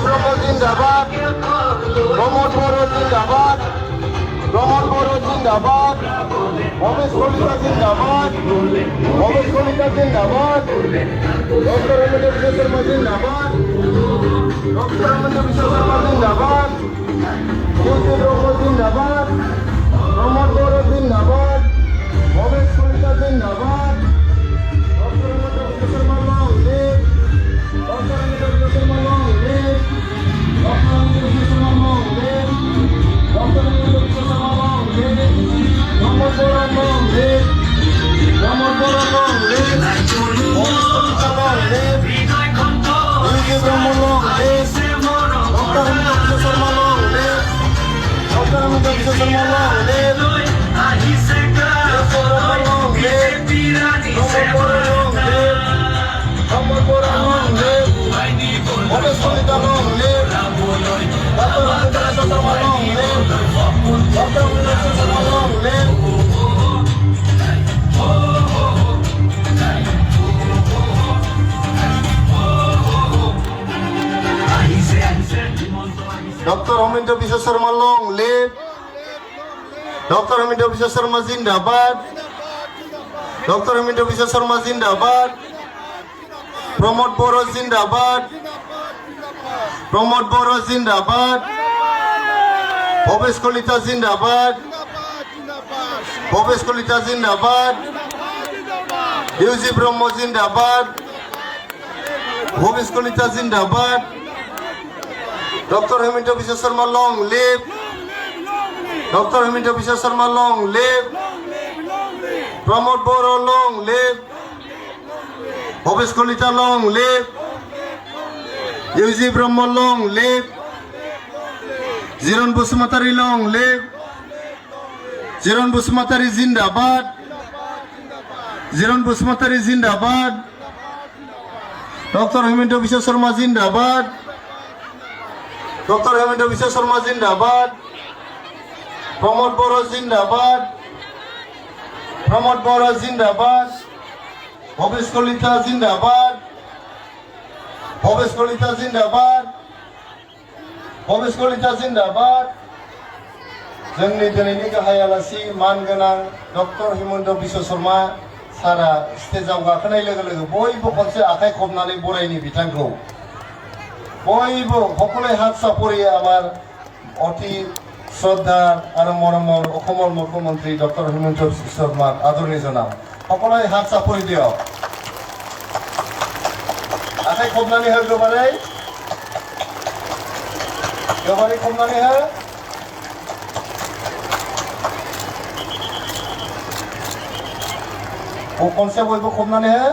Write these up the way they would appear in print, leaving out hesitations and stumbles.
ব্রহ্ম জিন্দাবাদ, প্রমোদ বড় জিন্দাবাদ, প্রমোদ বড় জিন্দাবাদ, ভবেশ কলিতা জিন্দাবাদ, ভবেশ কলিতা জিন্দাবাদ, ডক্টর হেমন্ত বিশ্ব শর্মা জিন্দাবাদ, ডক্টর হেমন্ত বিশ্ব শর্মা জিন্দাবাদ, জ্যোতি ব্রহ্ম জিন্দাবাদ, প্রমোদ বড় জিন্দাবাদ, ভবেশ কলিতা জিন্দাবাদ, doctor Himanta Biswa Sarma long live, doctor Himanta Biswa Sarma long live, doctor Himanta Biswa Sarma long live, doctor Himanta Biswa Sarma long live, Pramod Boro long live, Pramod Boro long live, Bhabesh Kalita long live, Jyoti Brahma long live, doctor Himanta Biswa Sarma long live, doctor Himanta Biswa Sarma long live, Bhabesh Kalita long live, doctor Himanta Biswa Sarma long live, doctor Himanta Biswa Sarma long live. Doctor Himanta Biswa Sarma long live, doctor Himanta Biswa Sarma জিন্দাবাদ, doctor Himanta Biswa Sarma জিন্দাবাদ, প্রমোদ বড় জিন্দাবাদ, প্রমোদ বড় জিন্দাবাদ, ভবেশ কলিতা জিন্দাবাদ, ভবেশ কলিতা জিন্দাবাদ, Yuji ব্রহ্ম জিন্দাবাদ, ভবেশ কলিতা জিন্দাবাদ, doctor Himanta Biswa Sarma long live, doctor Himanta Biswa Sarma long live, Pramod Boro long live, Bhabesh Kalita long live, UG Brahma long live, Jiron Basumatary long live, Jiron Basumatary জিন্দাবাদ, জিরণ বসুমতারি জিন্দাবাদ, ডক্টর হেমন্ত বিশ্ব শর্মা জিন্দাবাদ, ডক্টর হেমন্ত বিশ্ব শর্মা জিন্দাবাদ, প্রমোদ বড় জিন্দাবাদ, প্রমোদ বড় জিন্দাবাদ, ভবেশ কলিতা জিন্দাবাদ, ভবেশ কলিতা জিন্দাবাদ, ভবেশ কলিতা जिन्दाबाद। जोंनि दिनैनि गाहाय आलासि मानगोनां डक्टर हेमন্ত বিশ্ব शर्मा सारा स्टेजाव गाखोनाय लोगो लोगो बयबो खनसे आखाइ खबनानै बरायनि बिथांखौ बयबो সকলে हात सापरिয়ে আমার অতি শ্রদ্ধা আর মৰমৰ অসমৰ মুখ্যমন্ত্ৰী ডক্টৰ হেমন্ত বিশ্ব শৰ্মাক আদৰণি জনাম। সকলে हात सापरि দিয়ক। आखाइ खबनानै हो गोबारै गोबारै खबनानै हो। खनसे बयबो खबनानै हो।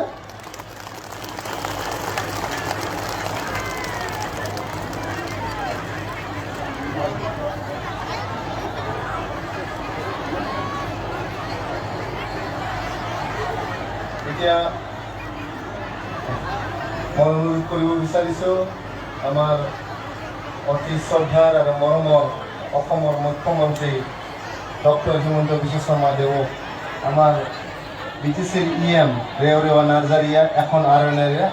এতিয়া মই অনুৰোধ কৰিব বিচাৰিছোঁ আমাৰ অতি শ্ৰদ্ধাৰ আৰু মৰমৰ অসমৰ মুখ্যমন্ত্ৰী ডক্টৰ হিমন্ত বিশ্ব শৰ্মা দেৱক আমাৰ বিটিচিৰ EM ৰেওৰেৱা নাৰ্জাৰীয়া এখন আৰণেৰে